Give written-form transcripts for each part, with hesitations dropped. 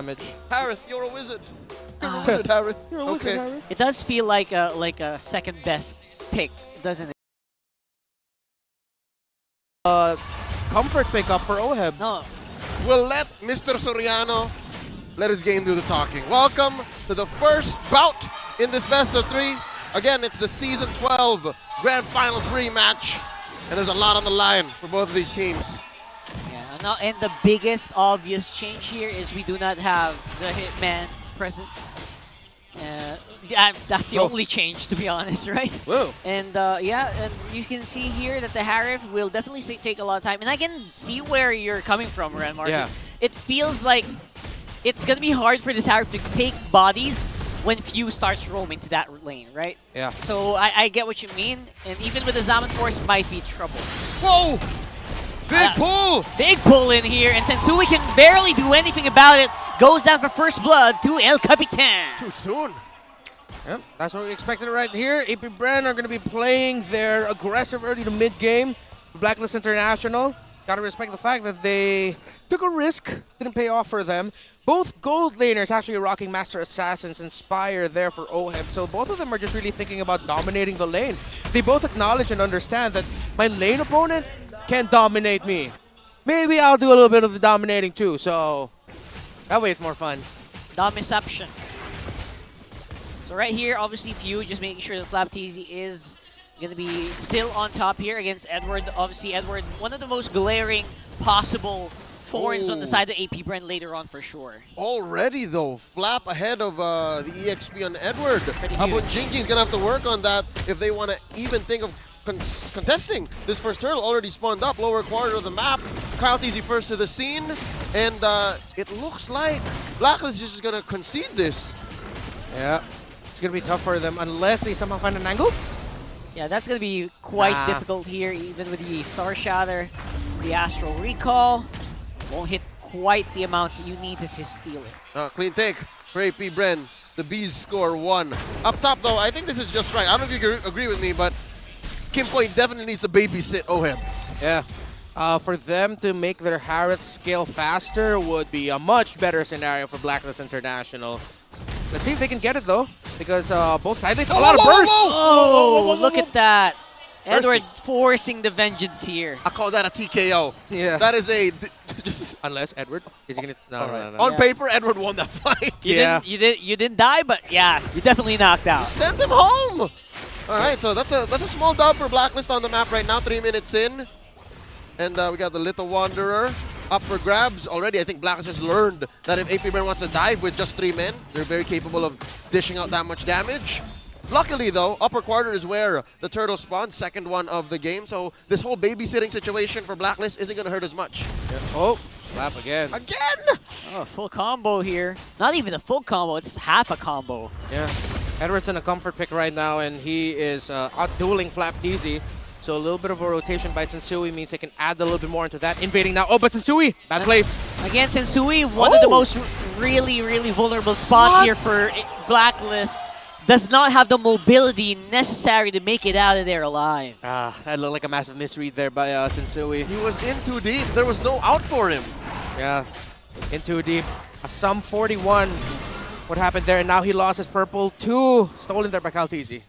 damage. Harith, you're a wizard. You're a wizard, Harith. You're a wizard, Harith. It does feel like a second best pick, doesn't it? Comfort pickup for Oheb. No. We'll let Mr. Soriano let his game do the talking. Welcome to the first bout in this best of 3. Again, it's the Season 12 Grand Finals rematch, and there's a lot on the line for both of these teams. Yeah, no, and the biggest obvious change here is we do not have the Hitman present. That's the only change, to be honest, right? Whoa. And yeah, and you can see here that the Harith will definitely take a lot of time. And I can see where you're coming from, Ren Martin. Yeah. It feels like it's going to be hard for this Harith to take bodies when Few starts roaming to that lane, right? Yeah. So I get what you mean. And even with the Zaman Force, it might be trouble. Whoa! Big pull! Big pull in here, and Sensui can barely do anything about it. Goes down for first blood to El Capitan. Too soon. Yep, that's what we expected right here. Bren are going to be playing their aggressive early to mid game. Blacklist International. Got to respect the fact that they took a risk. Didn't pay off for them. Both gold laners actually rocking Master Assassin's Inspire there for Oheb. So both of them are just really thinking about dominating the lane. They both acknowledge and understand that my lane opponent can't dominate me. Maybe I'll do a little bit of the dominating too. So that way it's more fun. Domiception. So right here, obviously Few just making sure that Flapteasy is going to be still on top here against Edward. Obviously Edward, one of the most glaring possible thorns on the side of Apbr later on for sure. Already though, Flap ahead of the EXP on Edward. Pretty Abu huge. Jinki's going to have to work on that if they want to even think of contesting this first turtle. Already spawned up, lower quarter of the map. Kyle Teasy first to the scene, and it looks like Blacklist is just going to concede this. Yeah, it's going to be tough for them unless they somehow find an angle. Yeah, that's going to be quite difficult here, even with the Star Shatter, the Astral Recall. Won't hit quite the amounts that you need to steal it. Clean take for AP Bren. The Bees score 1. Up top though, I think this is just right. I don't know if you agree with me, but Kimpoy definitely needs to babysit Oheb. Yeah. For them to make their Harith scale faster would be a much better scenario for Blacklist International. Let's see if they can get it though, because both sides take a lot of burst. Oh, look at that. Edward forcing the vengeance here. I call that a TKO. Yeah. That is a just Unless Edward is he gonna no. on paper, Edward won that fight. You didn't die, but yeah, you definitely knocked out. Send him home. All right, so that's a small dub for Blacklist on the map right now. 3 minutes in, and we got the Little Wanderer up for grabs already. I think Blacklist has learned that if AP Bren wants to dive with just 3 men, they're very capable of dishing out that much damage. Luckily though, upper quarter is where the turtle spawns, second one of the game, so this whole babysitting situation for Blacklist isn't going to hurt as much. Yeah. Oh, Flap again. Again! Oh, full combo here. Not even a full combo, it's half a combo. Yeah. Edward's in a comfort pick right now, and he is out-dueling Flapteasy. So a little bit of a rotation by Sensui means they can add a little bit more into that. Invading now. Oh, but Sensui! Bad place. Again, Sensui, one of the most really vulnerable spots here for Blacklist. Does not have the mobility necessary to make it out of there alive. That looked like a massive misread there by Sensui. He was in too deep. There was no out for him. Yeah, in too deep. A sum 41. What happened there? And now he lost his purple too. Stolen there by Kaltizi.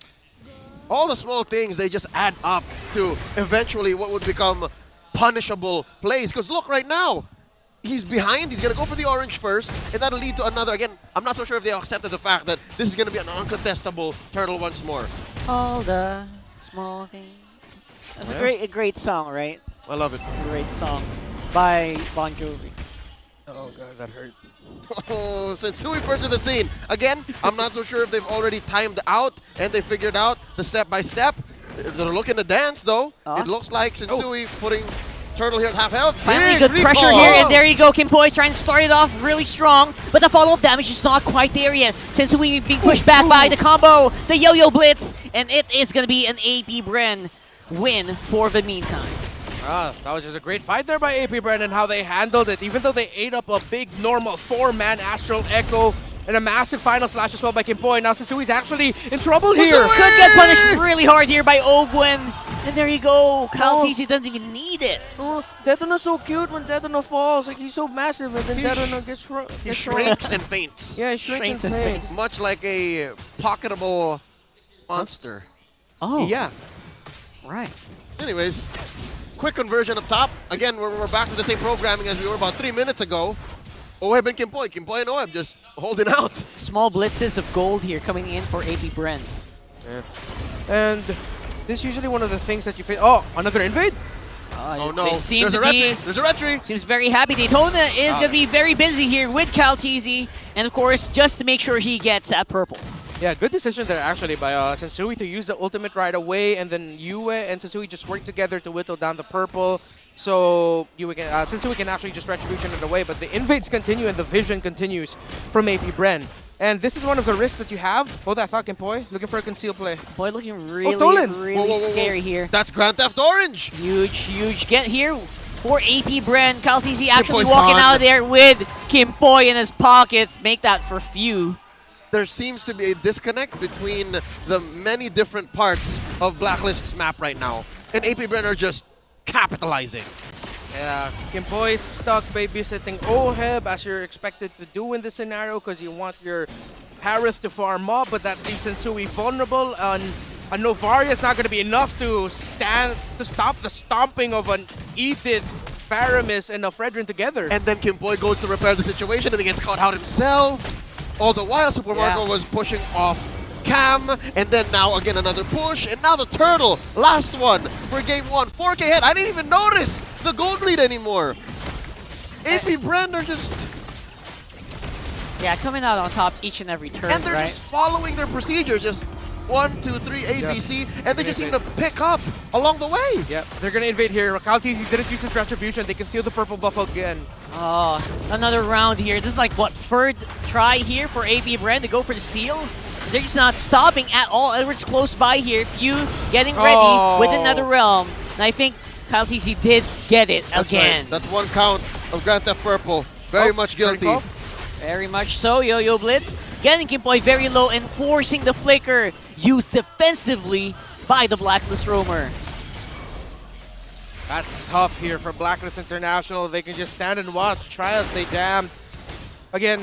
All the small things, they just add up to eventually what would become punishable plays. Because look right now, he's behind, he's going to go for the orange first, and that'll lead to another. Again, I'm not so sure if they accepted the fact that this is going to be an uncontestable turtle once more. All the small things. That's a great song, right? I love it. Great song by Bon Jovi. Oh god, that hurt. Oh, Sensui first to the scene. Again, I'm not so sure if they've already timed out and they figured out the step-by-step. They're looking to dance, though. It looks like Sensui putting turtle here at half health. Finally, good pressure here, and there you go. Kimpoy trying to start it off really strong, but the follow-up damage is not quite there yet. Sensui being pushed back by the combo, the yo-yo blitz, and it is going to be an AP Bren win for the meantime. That was just a great fight there by AP Bren and how they handled it. Even though they ate up a big normal 4-man Astral Echo and a massive final slash as well by Kimpoy. Now Sensui's actually in trouble here. Could get punished really hard here by Ogwen. And there you go. Kyle TC doesn't even need it. Oh, Detona's so cute when Detona falls. Like, he's so massive, and then Detona gets He shrinks and faints. Yeah, he shrinks and faints. Much like a pocketable monster. Oh. Yeah. Right. Anyways, quick conversion up top. Again, we're back to the same programming as we were about 3 minutes ago. Oheb and Kimpoy. Kimpoy and Oheb just holding out. Small blitzes of gold here coming in for AP Bren. Yeah. And this is usually one of the things that you face. Oh, another invade? Oh no, They seem there's to a retry. be, There's a retry. seems very happy. Daytona is going to be very busy here with Kyle TC. And of course, just to make sure he gets that purple. Yeah, good decision there actually by Sensui to use the ultimate right away, and then Yue and Sensui just work together to whittle down the purple. So Sensui can actually just Retribution it away, but the invades continue and the vision continues from AP Bren. And this is one of the risks that you have. Hold that thought, Kimpoy. Looking for a conceal play. Boy, looking really, stolen. really Whoa. scary here. That's Grand Theft Orange. Huge get here for AP Bren. Kyle TC actually Kimpoy's walking gone. out there with Kimpoy in his pockets. Make that for few. There seems to be a disconnect between the many different parts of Blacklist's map right now. And AP Bren are just capitalizing. Yeah, Kimpoy's stuck babysitting Oheb as you're expected to do in this scenario because you want your Harith to farm up, but that leaves Sensui vulnerable. And a Novaria is not going to be enough to stop the stomping of an Edith, Faramis, and a Fredrin together. And then Kimpoy goes to repair the situation and he gets caught out himself. All the while, Super Marco was pushing off Cam, and then now again another push, and now the turtle, last one for game 1. 4K head, I didn't even notice the gold lead anymore. AP Bren are just... Yeah, coming out on top each and every turn, And they're right? just following their procedures, just 1, 2, 3, ABC, and they just seem to pick up along the way. Yep, they're going to invade here. Kyle TC didn't use his Retribution. They can steal the purple buff again. Oh, another round here. This is like, what, third try here for AP Bren to go for the steals? They're just not stopping at all. Edward's close by here. Few getting ready with another realm. And I think Kyle TC did get it That's again. right. That's one count of Grand Theft Purple. Very much guilty. Very much so. Yo-Yo Blitz getting Kimpoy very low and forcing the flicker used defensively by the Blacklist roamer. That's tough here for Blacklist International. They can just stand and watch, try as they damn. Again,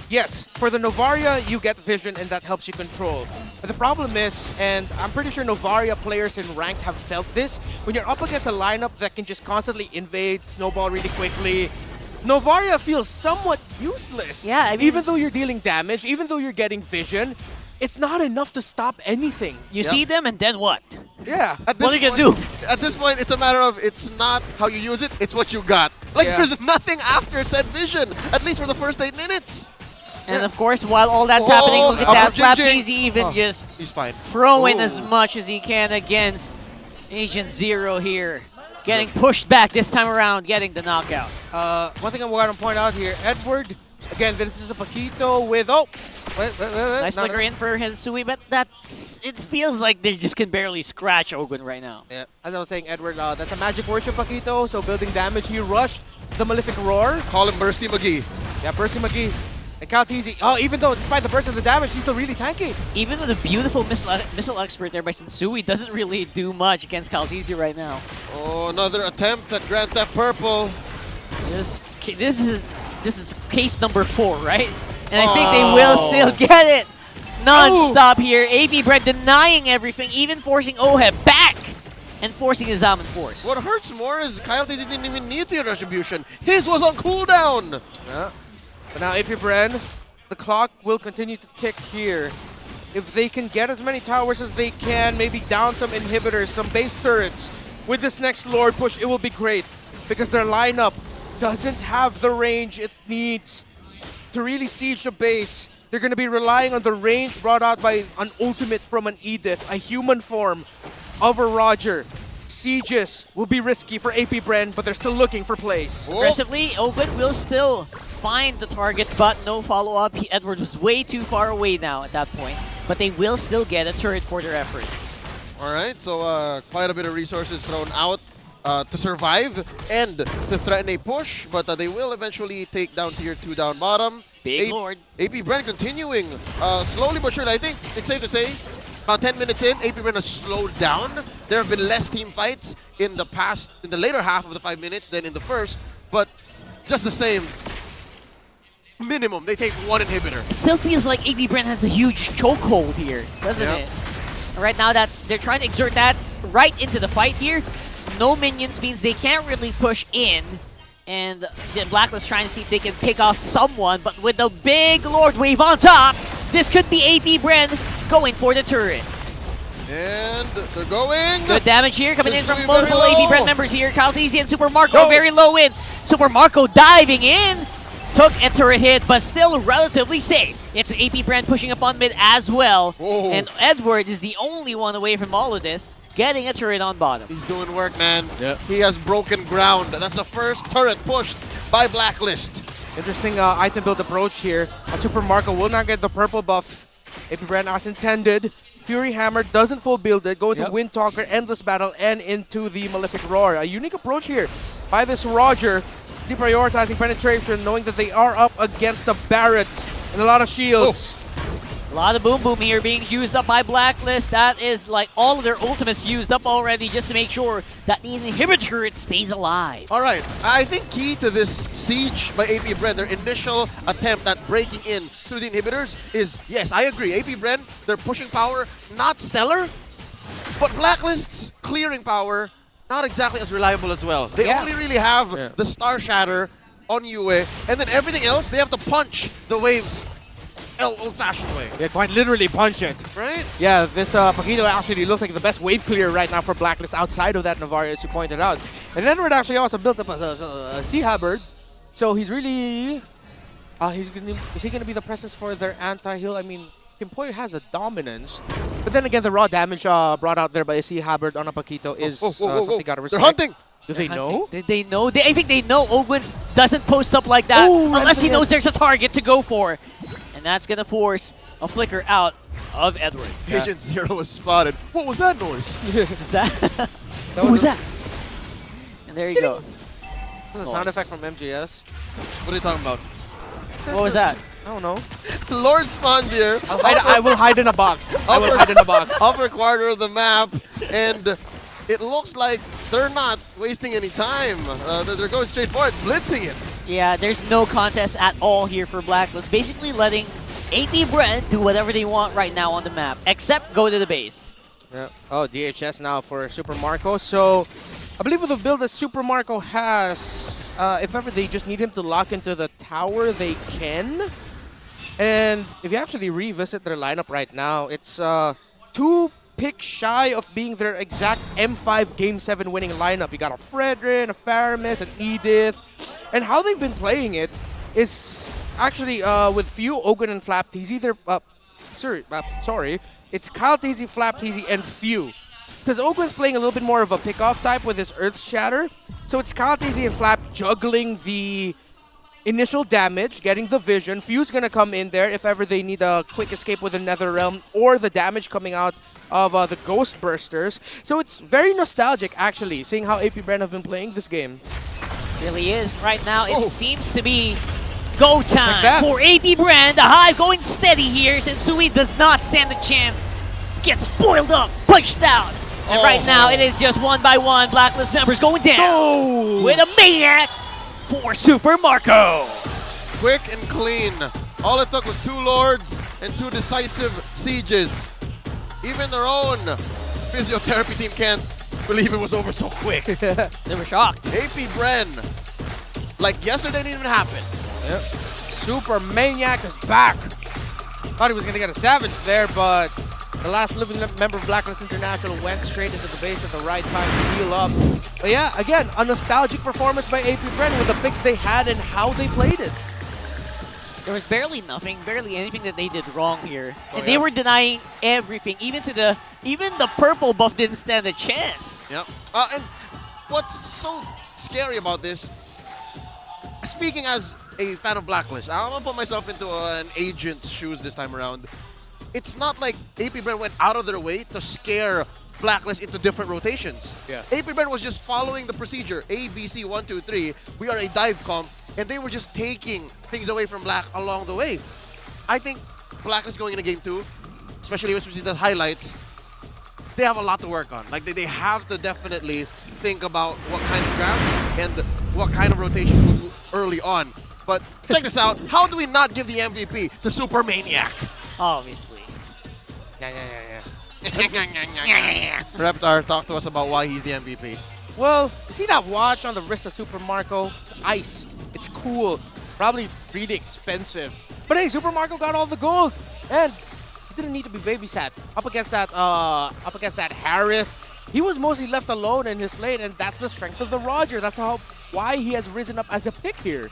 yes, for the Novaria, you get vision and that helps you control. But the problem is, and I'm pretty sure Novaria players in ranked have felt this, when you're up against a lineup that can just constantly invade, snowball really quickly, Novaria feels somewhat useless. Yeah, I mean, even though you're dealing damage, even though you're getting vision, it's not enough to stop anything. You see them and then what? Yeah. At What this are you going to do? At this point, it's a matter of it's not how you use it, it's what you got. Like, there's nothing after said vision, at least for the first 8 minutes. And of course, while all that's happening, look at that. Flap Easy even just He's fine. throwing as much as he can against Agent Zero here. Getting pushed back this time around, getting the knockout. One thing I want to point out here, Edward, again, this is a Paquito with, wait. Nice flicker in for Hensui, but it feels like they just can barely scratch Ogun right now. Yeah, as I was saying, Edward, that's a magic worship Paquito, so building damage. He rushed the Malefic Roar. Call him Bursty McGee. Yeah, Bursty McGee. And Kyle TC, even though despite the burst of the damage, he's still really tanky. Even with a beautiful missile expert there by Sensui, doesn't really do much against Kyle TC right now. Oh, another attempt at Grand Theft Purple. This is case number 4, right? And I think they will still get it. Non-stop here. AP Bren denying everything, even forcing Oheb back and forcing his Zaman Force. What hurts more is Kyle TC didn't even need the Retribution. His was on cooldown. Yeah. But now AP Bren, the clock will continue to tick here. If they can get as many towers as they can, maybe down some inhibitors, some base turrets, with this next Lord push, it will be great. Because their lineup doesn't have the range it needs to really siege the base. They're going to be relying on the range brought out by an ultimate from an Edith, a human form of a Roger. Sieges will be risky for AP Bren, but they're still looking for plays. Aggressively, Ogun will still find the target, but no follow-up. Edward was way too far away now at that point, but they will still get a turret for their efforts. All right, so quite a bit of resources thrown out to survive and to threaten a push, but they will eventually take down tier 2 down bottom. Big Lord. AP Bren continuing slowly but surely. I think it's safe to say About 10 minutes in, Apbr has slowed down. There have been less team fights in the later half of the 5 minutes than in the first, but just the same, minimum, they take one inhibitor. It still feels like Apbr has a huge chokehold here, doesn't it? Right now, they're trying to exert that right into the fight here. No minions means they can't really push in. And the Blacklist trying to see if they can pick off someone, but with the big Lord Wave on top, this could be Bren going for the turret. And they're going. Good damage here coming in Just from very multiple low. Bren members here. Caltesi and Super Marco very low in. Super Marco diving in. Took a turret hit, but still relatively safe. It's Bren pushing up on mid as well. Whoa. And Edward is the only one away from all of this, getting a turret on bottom. He's doing work, man. Yep. He has broken ground. That's the first turret pushed by Blacklist. Interesting item build approach here. Super Marco will not get the purple buff. Bren as intended. Fury Hammer doesn't full build it. Going to Wind Talker, Endless Battle, and into the Malefic Roar. A unique approach here by this Roger. Deprioritizing penetration, knowing that they are up against the Barretts and a lot of shields. A lot of boom boom here being used up by Blacklist. That is like all of their ultimates used up already just to make sure that the inhibitor turret stays alive. All right, I think key to this siege by Bren, their initial attempt at breaking in through the inhibitors is, yes, I agree, Bren, their pushing power, not stellar, but Blacklist's clearing power, not exactly as reliable as well. They only really have the Star Shatter on Yue, and then everything else, they have to punch the waves old-fashioned way. Yeah, quite literally punch it. Right? Yeah, this Paquito actually looks like the best wave clear right now for Blacklist outside of that Navarre, as you pointed out. And Edward actually also built up a Sea Halberd, so he's really... is he going to be the presence for their anti-heal? I mean, Kimpoy has a dominance, but then again, the raw damage brought out there by a Sea Halberd on a Paquito is something gotta respect. They're hunting! Do they know? Did they know? I think they know Ogwins doesn't post up like that unless he knows there's a target to go for. And that's going to force a flicker out of Edward. Agent Zero was spotted. What was that noise? Is that? What was that? And there you go. The sound effect from MGS. What are you talking about? What was that? I don't know. Lord spawns here. I will hide in a box. I will hide in a box. Upper quarter of the map, and it looks like they're not wasting any time. They're going straight for it, blitzing it. Yeah, there's no contest at all here for Blacklist. Basically letting Bren do whatever they want right now on the map, except go to the base. Yeah. Oh, DHS now for Super Marco. So, I believe with the build that Super Marco has, if ever they just need him to lock into the tower, they can. And if you actually revisit their lineup right now, it's 2 picks shy of being their exact M5 Game 7 winning lineup. You got a Fredrin, a Faramis, an Edith. And how they've been playing it is actually with few Ogun and Flap Teasy. Sorry, it's Kyle Teasy, Flap Teasy, and few. Because Ogun's playing a little bit more of a pick-off type with his Earth Shatter. So it's Kyle Teasy and Flap juggling the initial damage, getting the vision. Few's gonna come in there if ever they need a quick escape with the Nether Realm or the damage coming out of the Ghost Bursters. So it's very nostalgic, actually, seeing how Bren have been playing this game. Really is. Right now, it seems to be go time like for Bren. The Hive going steady here since Sui does not stand a chance. Gets spoiled up, pushed out. And right now, it is just one by one. Blacklist members going down with a maniac for Super Marco. Quick and clean. All it took was 2 Lords and 2 decisive sieges. Even their own physiotherapy team can't believe it was over so quick. They were shocked. Bren, like yesterday didn't even happen. Yep. Super Maniac is back. Thought he was going to get a Savage there, but the last living member of Blacklist International went straight into the base at the right time to heal up. But yeah, again, a nostalgic performance by Bren with the picks they had and how they played it. There was barely anything that they did wrong here. And they were denying everything. Even the purple buff didn't stand a chance. Yep. And what's so scary about this, speaking as a fan of Blacklist, I'm going to put myself into an agent's shoes this time around. It's not like Bren went out of their way to scare Blacklist into different rotations. Yeah. Bren was just following the procedure, A, B, C, 1, 2, 3. We are a dive comp, and they were just taking things away from Black along the way. I think Blacklist going into Game 2, especially when we see the highlights, they have a lot to work on. Like they have to definitely think about what kind of grab and what kind of rotation to do early on. But check this out. How do we not give the MVP to Super Maniac? Obviously. Reptar, talk to us about why he's the MVP. Well, you see that watch on the wrist of Super Marco? It's ice. It's cool. Probably really expensive. But hey, Super Marco got all the gold, and he didn't need to be babysat. Up against that Harith, he was mostly left alone in his lane, and that's the strength of the Roger. That's why he has risen up as a pick here.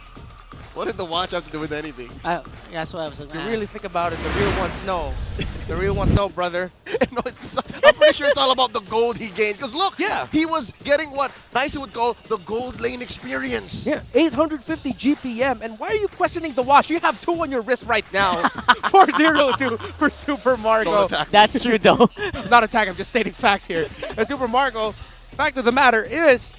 What did the watch have to do with anything? That's what I was going to You ask. really think about it, the real ones know. The real ones know, brother. No, I'm pretty sure it's all about the gold he gained. Because look, Yeah. he was getting what Nicey would call the gold lane experience. Yeah, 850 GPM. And why are you questioning the watch? You have 2 on your wrist right now. 402 for Super Marco. Don't attack me. That's true, though. Not attack, I'm just stating facts here. And Super Marco, fact of the matter is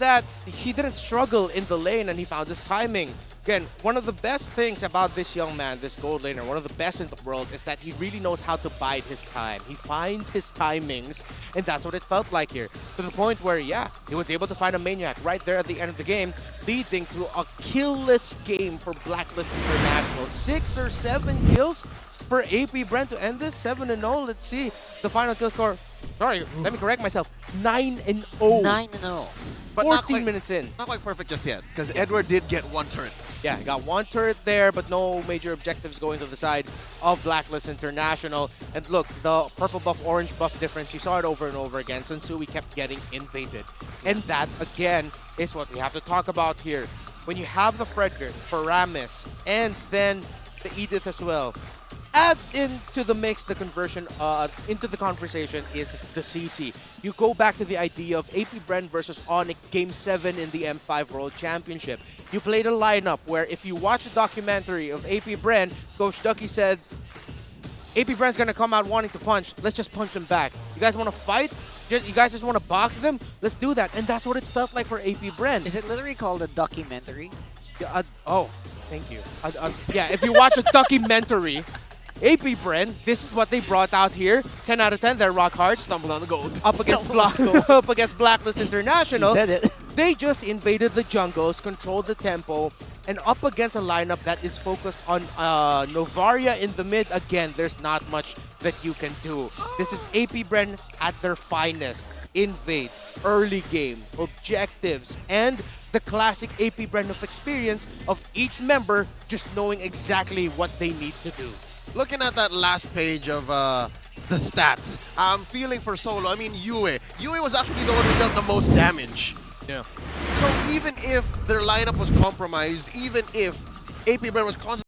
that he didn't struggle in the lane and he found his timing. Again, one of the best things about this young man, this gold laner, one of the best in the world, is that he really knows how to bide his time. He finds his timings, and that's what it felt like here. To the point where, yeah, he was able to find a Maniac right there at the end of the game, leading to a kill-less game for Blacklist International. 6 or 7 kills for AP Bren to end this, 7-0. Let's see the final kill score. Sorry, let me correct myself. 9-0. 9-0. But 14 minutes in. Not quite perfect just yet, because Edward did get 1 turret. Yeah, he got 1 turret there, but no major objectives going to the side of Blacklist International. And look, the purple buff, orange buff difference, you saw it over and over again. Sunsui kept getting invaded. And that, again, is what we have to talk about here. When you have the Frederick, Paramis, and then the Edith as well, add into the mix, the conversion, into the conversation is the CC. You go back to the idea of AP Bren versus Onyx Game 7 in the M5 World Championship. You played a lineup where if you watch the documentary of AP Bren, Coach Ducky said, AP Bren's gonna come out wanting to punch, let's just punch them back. You guys wanna fight? You guys just wanna box them? Let's do that. And that's what it felt like for AP Bren. Is it literally called a documentary? Oh, thank you. Yeah, if you watch a documentary, AP Bren, this is what they brought out here. 10 out of 10, they're rock hard. Stumbled on the gold. Up against, up against Blacklist International. You said it. They just invaded the jungles, controlled the tempo, and up against a lineup that is focused on Novaria in the mid. Again, there's not much that you can do. This is AP Bren at their finest. Invade, early game, objectives, and the classic AP Bren of experience of each member just knowing exactly what they need to do. Looking at that last page of the stats, I'm feeling for solo. I mean, Yue. Yue was actually the one who dealt the most damage. Yeah. So even if their lineup was compromised, even if AP Bren was constantly